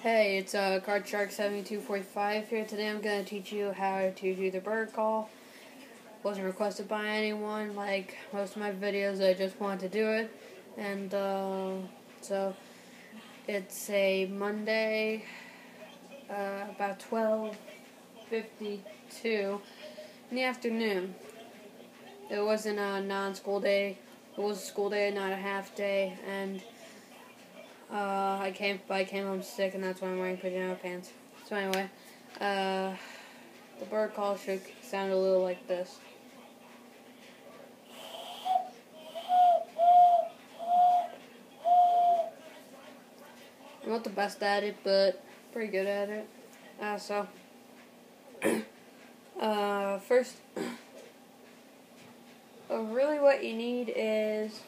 Hey, it's CardShark7245 here. Today I'm going to teach you how to do the bird call. Wasn't requested by anyone, like most of my videos. I just wanted to do it. And so it's a Monday, about 12:52 in the afternoon. It wasn't a non-school day. It was a school day, not a half day. And I came home sick, and that's why I'm wearing pajama pants. So anyway, the bird call should sound a little like this. I'm not the best at it, but pretty good at it. First, really what you need is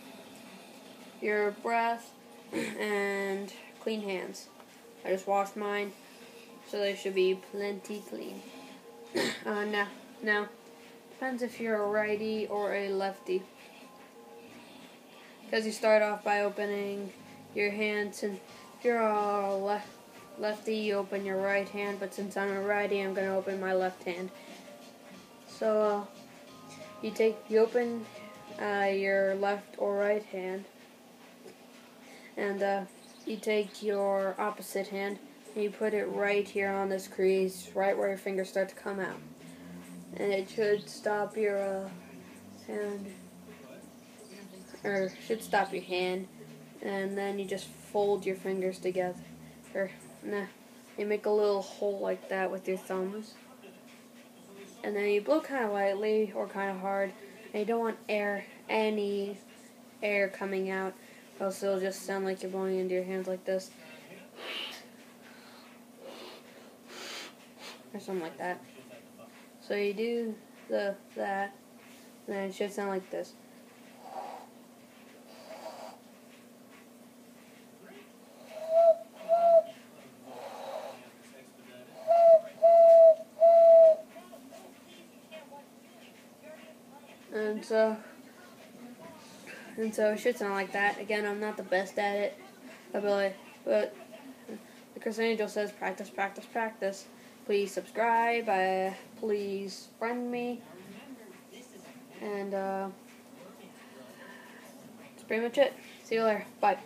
your breath and clean hands. I just washed mine, so they should be plenty clean. Now, depends if you're a righty or a lefty. Because you start off by opening your hands, and if you're a lefty, you open your right hand, but since I'm a righty, I'm going to open my left hand. So, you open your left or right hand, and you take your opposite hand and you put it right here on this crease, right where your fingers start to come out, and it should stop your hand, or should stop your hand, and then you just fold your fingers together, you make a little hole like that with your thumbs, and then you blow kind of lightly or kind of hard, and you don't want any air coming out, else it'll just sound like you're blowing into your hands like this, or something like that. So you do that, and then it should sound like this. And so it should sound like that. Again, I'm not the best at it, but the Chris Angel says practice, practice, practice. Please subscribe. Please friend me. And that's pretty much it. See you later. Bye.